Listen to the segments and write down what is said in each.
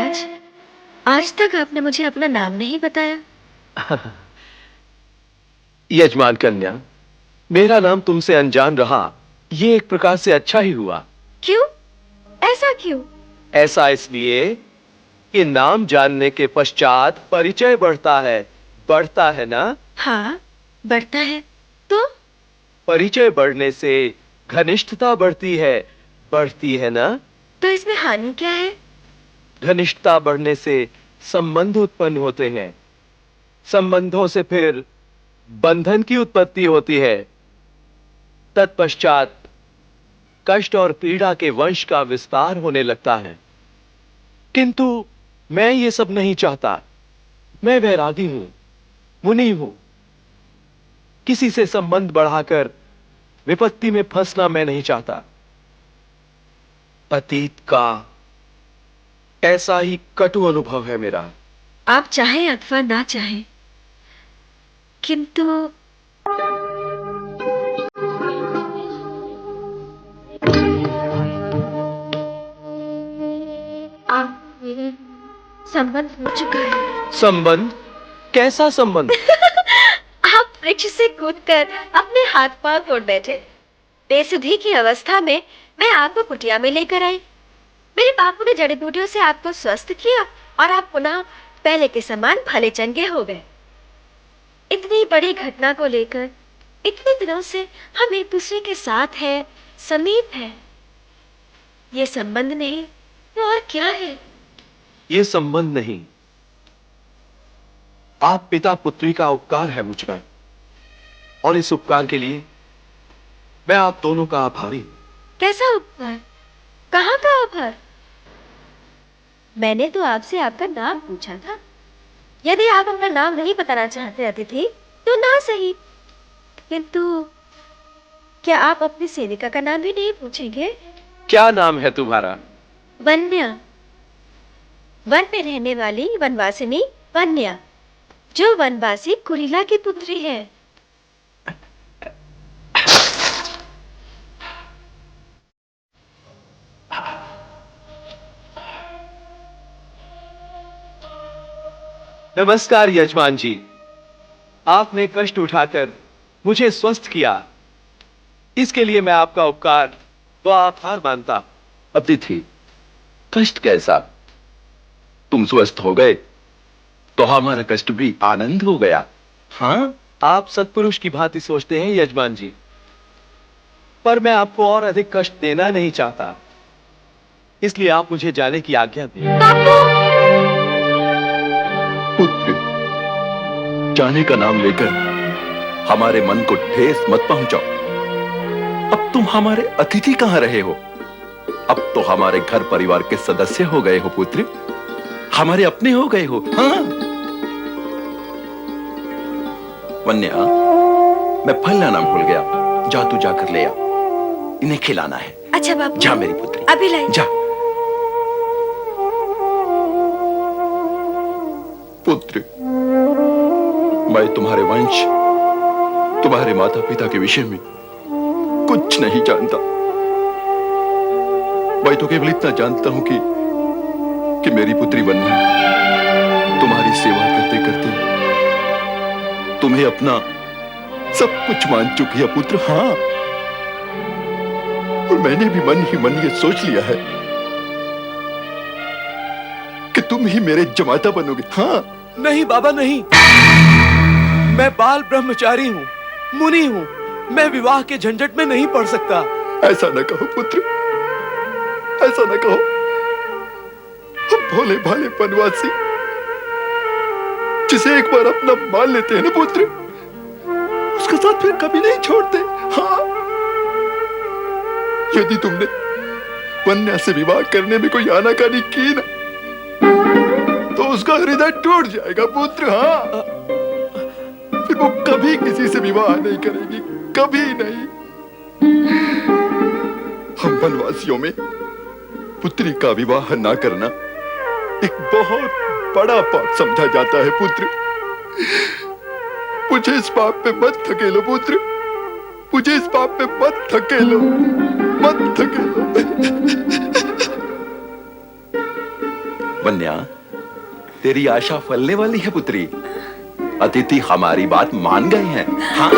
महाराज, आज तक आपने मुझे अपना नाम नहीं बताया। यजमान कन्या, मेरा नाम तुमसे अनजान रहा, ये एक प्रकार से अच्छा ही हुआ। क्यों? ऐसा क्यों? ऐसा इसलिए कि नाम जानने के पश्चात परिचय बढ़ता है ना? हाँ, बढ़ता है। तो परिचय बढ़ने से घनिष्ठता बढ़ती है ना? तो इसमें हानि क्या है? घनिष्ठता बढ़ने से संबंध उत्पन्न होते हैं, संबंधों से फिर बंधन की उत्पत्ति होती है, तत्पश्चात कष्ट और पीड़ा के वंश का विस्तार होने लगता है। किंतु मैं ये सब नहीं चाहता। मैं वैरागी हूं, मुनि हूं। किसी से संबंध बढ़ाकर विपत्ति में फंसना मैं नहीं चाहता। अतीत का ऐसा ही कटु अनुभव है मेरा। आप चाहें अथवा ना चाहें, किंतु आप संबंध हो चुका है। संबंध? कैसा संबंध? आप वृक्ष से कूदकर अपने हाथ पांव तोड़ बैठे। बेसुधी की अवस्था में मैं आपको कुटिया में लेकर आई। मेरे बापू ने जड़ी बूटियों से आपको स्वस्थ किया और आप पुनः पहले के समान भले चंगे हो गए। इतनी बड़ी घटना को लेकर इतने दिनों से हम एक दूसरे के साथ हैं, समीप हैं। ये संबंध नहीं तो और क्या है? ये संबंध नहीं, आप पिता पुत्री का उपकार है मुझ पर, और इस उपकार के लिए मैं आप दोनों का आभारी हूं। कैसा उपकार? कहाँ का आभार? मैंने तो आपसे आपका नाम पूछा था। यदि आप अपना नाम नहीं बताना चाहते अतिथि तो ना सही, किंतु क्या आप अपनी सेविका का नाम भी नहीं पूछेंगे? क्या नाम है तुम्हारा? वन्या। वन में रहने वाली वनवासिनी वन्या, जो वनवासी कुरीला की पुत्री है। नमस्कार यजमान जी, आपने कष्ट उठाकर मुझे स्वस्थ किया, इसके लिए मैं आपका उपकार व आभार मानता। अतिथि, कष्ट कैसा? तुम स्वस्थ हो गए तो हमारा कष्ट भी आनंद हो गया। हाँ, आप सत्पुरुष की भांति सोचते हैं यजमान जी, पर मैं आपको और अधिक कष्ट देना नहीं चाहता, इसलिए आप मुझे जाने की आज्ञा दें। पुत्र, जाने का नाम लेकर हमारे मन को ठेस मत पहुंचाओ। अब तुम हमारे अतिथि कहां रहे हो? अब तो हमारे घर परिवार के सदस्य हो गए हो पुत्र, हमारे अपने हो गए हो। हाँ, वन्या, मैं फल लाना भूल गया, जा तू जाकर ले आ, इन्हें खिलाना है। अच्छा बाबू, जा मेरी पुत्री, अभी लाई। जा। पुत्र, मैं तुम्हारे वंश, तुम्हारे माता पिता के विषय में कुछ नहीं जानता। मैं तो केवल इतना जानता हूं कि मेरी पुत्री वन्या तुम्हारी सेवा करते करते तुम्हें अपना सब कुछ मान चुकी है पुत्र। हाँ, और मैंने भी मन ही मन ये सोच लिया है कि तुम ही मेरे जमाता बनोगे। हाँ। नहीं बाबा, नहीं, मैं बाल ब्रह्मचारी हूं, मुनि हूं, मैं विवाह के झंझट में नहीं पड़ सकता। ऐसा न कहो पुत्र, ऐसा न कहो। हम भोले भाले वनवासी जिसे एक बार अपना मान लेते हैं ना पुत्र, उसका साथ फिर कभी नहीं छोड़ते। हाँ, यदि तुमने वन्या से विवाह करने में कोई आनाकानी की ना, तो उसका हृदय टूट जाएगा पुत्र। हाँ, फिर वो कभी किसी से विवाह नहीं करेगी, कभी नहीं। हम वनवासियों में पुत्री का विवाह ना करना एक बहुत बड़ा पाप समझा जाता है पुत्र। मुझे इस पाप पे मत धकेलो पुत्र, मुझे इस पाप पे मत धकेलो, मत धकेलो। वन्या, तेरी आशा फलने वाली है पुत्री। अतिथि हमारी बात मान गए हैं। हाँ।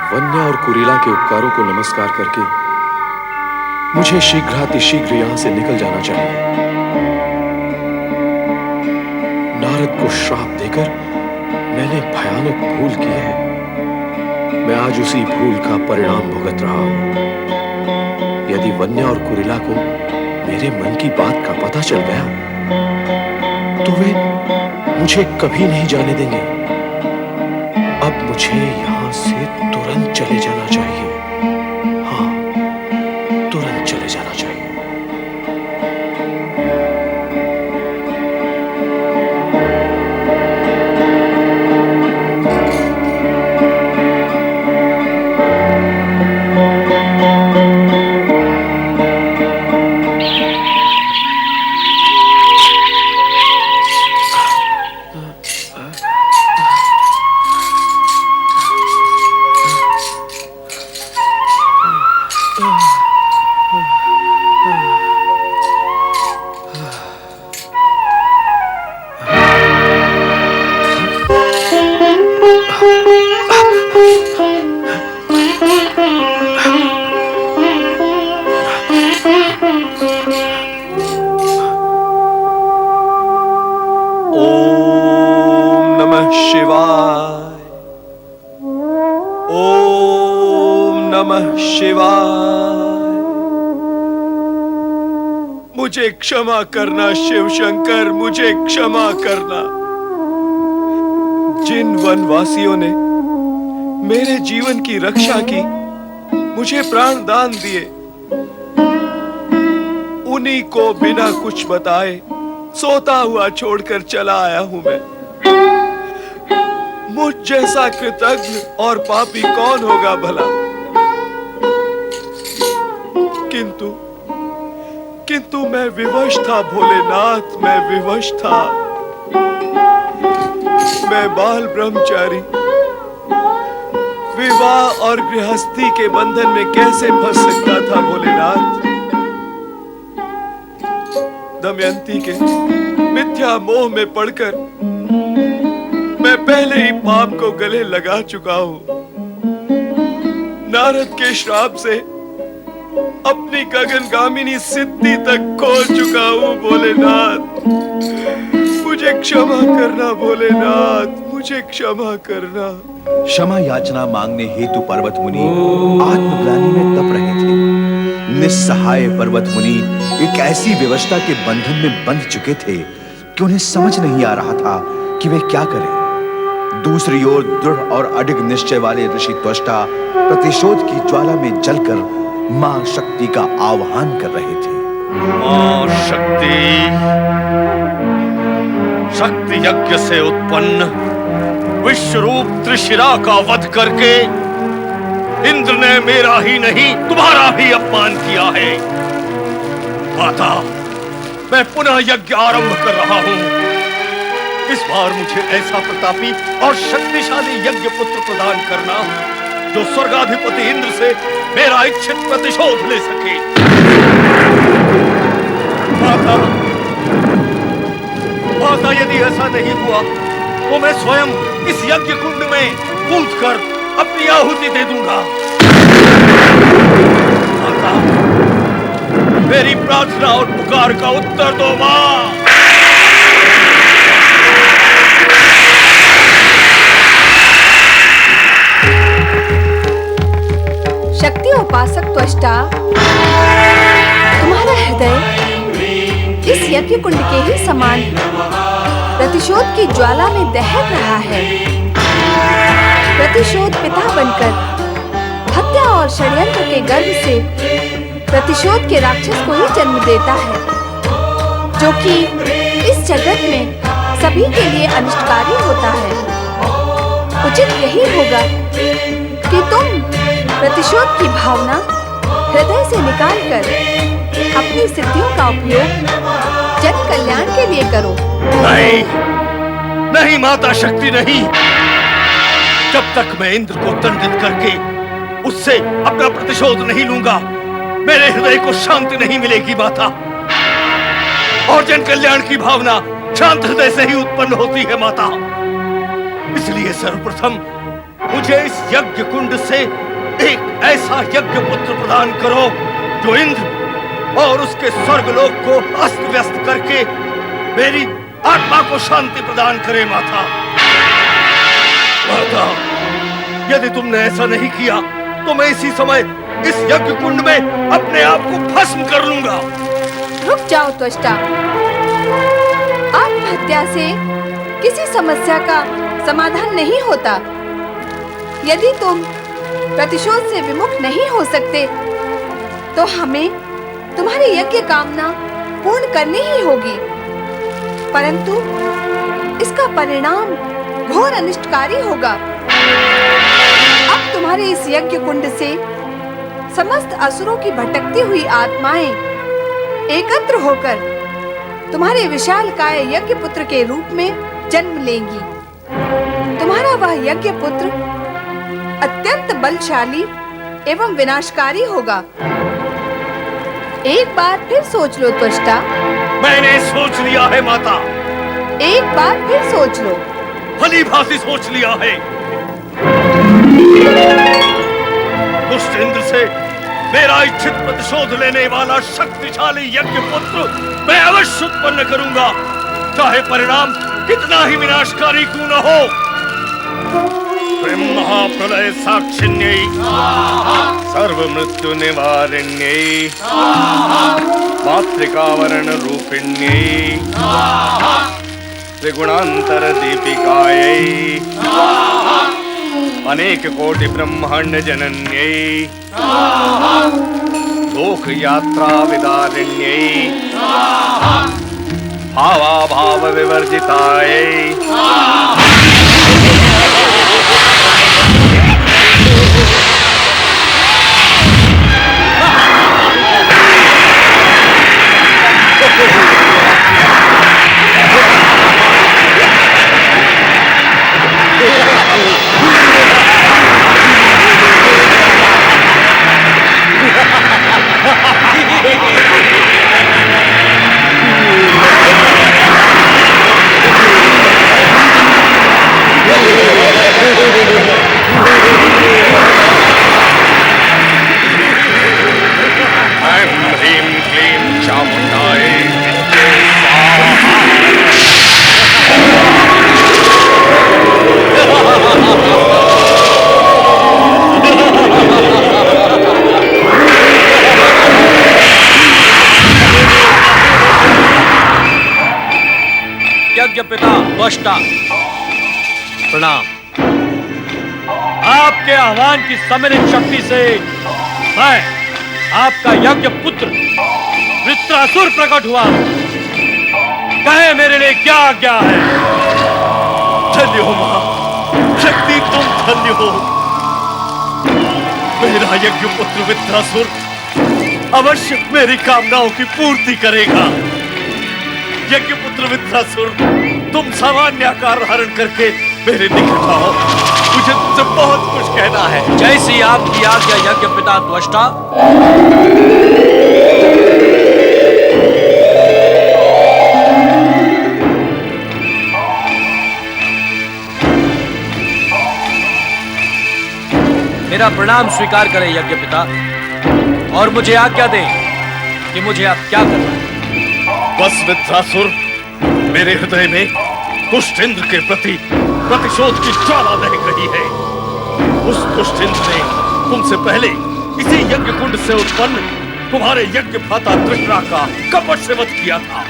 वन्या और कुरीला के उपकारों को नमस्कार करके मुझे शीघ्रातिशीघ्र यहां से निकल जाना चाहिए। नारद को श्राप देकर मैंने भयानक भूल की है। मैं आज उसी भूल का परिणाम भुगत रहा हूं। यदि वन्या और कुरीला को मेरे मन की बात का पता चल गया तो वे मुझे कभी नहीं जाने देंगे। अब मुझे यहां से तुरंत चले जाना चाहिए। हाँ, तुरंत चले जाना चाहिए। मुझे क्षमा करना शिव शंकर, मुझे क्षमा करना। जिन वनवासियों ने मेरे जीवन की रक्षा की, मुझे प्राण दान दिए, उन्हीं को बिना कुछ बताए सोता हुआ छोड़कर चला आया हूं मैं। मुझ जैसा कृतज्ञ और पापी कौन होगा भला? किंतु मैं विवश था भोलेनाथ, मैं विवश था। मैं बाल ब्रह्मचारी विवाह और गृहस्थी के बंधन में कैसे फंस सकता था भोलेनाथ? दमयंती के मिथ्या मोह में पड़कर मैं पहले ही पाप को गले लगा चुका हूं। नारद के श्राप से अपनी गगनगामिनी सिद्धि तक खो चुका हूं भोलेनाथ। मुझे क्षमा करना भोलेनाथ, मुझे क्षमा करना। क्षमा याचना मांगने हेतु पर्वत मुनि आत्मग्लानि में तप रहे थे। निस्सहाय पर्वत मुनि एक ऐसी व्यवस्था के बंधन में बंध चुके थे कि उन्हें समझ नहीं आ रहा था कि वे क्या करें। दूसरी ओर दृढ़ और अडिग निश्चय वाले ऋषि त्वष्टा प्रतिशोध की ज्वाला में जलकर मां शक्ति का आह्वान कर रहे थे। मां शक्ति यज्ञ से उत्पन्न विश्वरूप त्रिशिरा का वध करके इंद्र ने मेरा ही नहीं तुम्हारा भी अपमान किया है। माता, मैं पुनः यज्ञ आरंभ कर रहा हूं। इस बार मुझे ऐसा प्रतापी और शक्तिशाली यज्ञ पुत्र प्रदान करना जो स्वर्गाधिपति इंद्र से मेरा इच्छित प्रतिशोध ले सके। माता, यदि ऐसा नहीं हुआ तो मैं स्वयं इस यज्ञ कुंड में कूदकर अपनी आहुति दे दूंगा। माता, मेरी प्रार्थना और पुकार का उत्तर दो मां। शक्ति उपासक त्वष्टा, तुम्हारा हृदय इस यज्ञ कुंड के ही समान प्रतिशोध की ज्वाला में दहक रहा है। प्रतिशोध पिता बनकर हत्या और षड्यंत्र के गर्भ से प्रतिशोध के राक्षस को ही जन्म देता है, जो कि इस जगत में सभी के लिए अनिष्टकारी होता है। उचित यही होगा कि तुम प्रतिशोध की भावना हृदय से निकालकर अपनी सिद्धियों का उपयोग जन कल्याण के लिए करो। नहीं, नहीं माता शक्ति, नहीं। जब तक मैं इंद्र को दंडित करके उससे अपना प्रतिशोध नहीं लूंगा, मेरे हृदय को शांति नहीं मिलेगी माता। और जन कल्याण की भावना शांत हृदय से ही उत्पन्न होती है माता। इसलिए सर्वप्रथम मुझे इस यज्ञ कुंड से एक ऐसा यज्ञ पुत्र प्रदान करो जो इंद्र और उसके स्वर्गलोक को अस्त व्यस्त करके मेरी आत्मा को शांति प्रदान करे माता। माता, यदि तुमने ऐसा नहीं किया तो मैं इसी समय इस यज्ञ कुंड में अपने आप को भस्म कर लूंगा। रुक जाओ त्वष्टा। आत्महत्या से किसी समस्या का समाधान नहीं होता। यदि तुम प्रतिशोध से विमुख नहीं हो सकते तो हमें तुम्हारी यज्ञ कामना पूर्ण करनी ही होगी, परंतु इसका परिणाम घोर अनिष्टकारी होगा। अब तुम्हारे इस यज्ञ कुंड से समस्त असुरों की भटकती हुई आत्माएं एकत्र होकर तुम्हारे विशालकाय यज्ञ पुत्र के रूप में जन्म लेंगी। तुम्हारा वह यज्ञ पुत्र अत्यंत बलशाली एवं विनाशकारी होगा। एक बार फिर सोच लो त्वष्टा। मैंने सोच लिया है माता। एक बार फिर सोच लो। भली भांति सोच लिया है। दुष्ट इंद्र से मेरा इच्छित प्रतिशोध लेने वाला शक्तिशाली यज्ञ पुत्र मैं अवश्य उत्पन्न करूंगा, चाहे परिणाम कितना ही विनाशकारी क्यों न हो। महाप्रलय साक्षिण्यै सर्व मृत्यु निवारिण्यै मातृकावरण रूपिण्यै त्रिगुणांतर दीपिकायै अनेक कोटि ब्रह्मांड जनन्यै लोक यात्रा विदारिण्यै भावाभाव विवर्जितायै पिता त्वष्टा, प्रणाम। आपके आह्वान की सम्मिलित शक्ति से मैं आपका यज्ञ पुत्र वृत्रासुर प्रकट हुआ। कहे मेरे लिए क्या आज्ञा है? धन्य हो मां, शक्ति तुम धन्य हो। मेरा यज्ञ पुत्र वृत्रासुर अवश्य मेरी कामनाओं की पूर्ति करेगा। यज्ञ पुत्र वृत्रासुर, तुम सामान्य आकार धारण करके मेरे निकट आओ। मुझे तुमसे बहुत कुछ कहना है। जैसी आपकी आज्ञा यज्ञ पिता त्वष्टा। मेरा प्रणाम स्वीकार करें यज्ञ पिता, और मुझे आज्ञा दें कि मुझे अब क्या करना है। बस वृत्रासुर, मेरे हृदय में दुष्ट इंद्र के प्रति प्रतिशोध की ज्वाला दहक रही है। उस दुष्ट इंद्र ने तुमसे पहले इसी यज्ञ कुंड से उत्पन्न तुम्हारे यज्ञ भ्राता तृष्णा का कपट से वध किया था।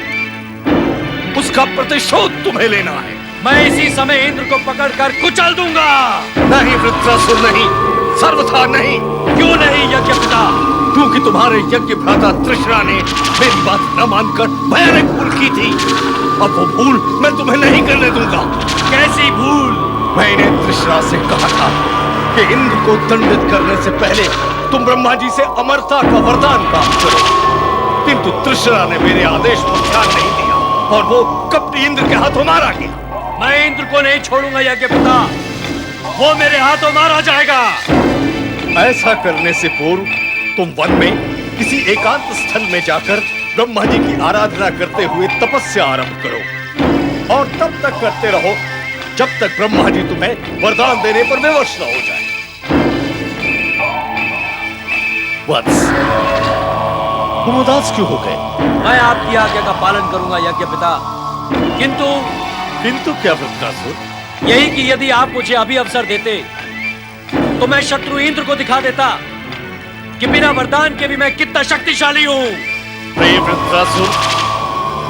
उसका प्रतिशोध तुम्हें लेना है। मैं इसी समय इंद्र को पकड़कर कुचल दूंगा। नहीं वृत्रासुर, नहीं, सर्वथा नहीं। क्यों नहीं यज्ञ पिता? क्योंकि तुम्हारे यज्ञ भ्राता तृष्णा ने मेरी बात न मानकर भयानक भूल की थी। अब वो भूल मैं तुम्हें नहीं करने दूंगा। कैसी भूल? मैंने तृष्णा से कहा था कि इंद्र को दंडित करने से पहले तुम ब्रह्मा जी से अमरता का वरदान प्राप्त करो, किंतु तृष्णा ने मेरे आदेश पर ध्यान नहीं दिया और वो कपटी इंद्र के हाथों मारा गया। मैं इंद्र को नहीं छोड़ूंगा यज्ञ पिता, वो मेरे हाथों मारा जाएगा। ऐसा करने से पूर्व तुम वन में किसी एकांत स्थल में जाकर ब्रह्मा जी की आराधना करते हुए तपस्या आरंभ करो और तब तक करते रहो जब तक ब्रह्मा जी तुम्हें वरदान देने पर विवश न हो जाए। वत्स, तुम उदास क्यों हो गए? मैं आपकी आज्ञा का पालन करूंगा यज्ञ पिता, किंतु क्या वृत्रासुर? यही कि यदि आप मुझे अभी अवसर देते तो मैं शत्रु इंद्र को दिखा देता कि बिना वरदान के भी मैं कितना शक्तिशाली हूं। प्रिय वृत्रासुर,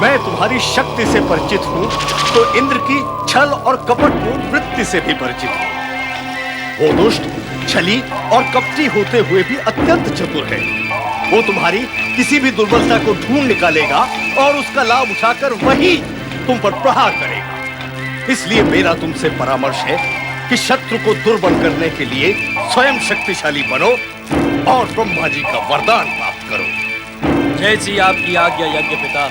मैं तुम्हारी शक्ति से परिचित हूं तो इंद्र की छल और कपटपूर्ण वृत्ति से भी परिचित हूं। वो दुष्ट, छली और कपटी होते हुए भी अत्यंत चतुर है। वो तुम्हारी किसी भी दुर्बलता को ढूंढ निकालेगा और उसका लाभ उठाकर वही तुम पर प्रहार करेगा। इसलिए मेरा तुमसे परामर्श है कि शत्रु को दुर्बल करने के लिए स्वयं शक्तिशाली बनो और ब्रह्मा जी का वरदान प्राप्त करो। जैसी आपकी आज्ञा यज्ञ पिता।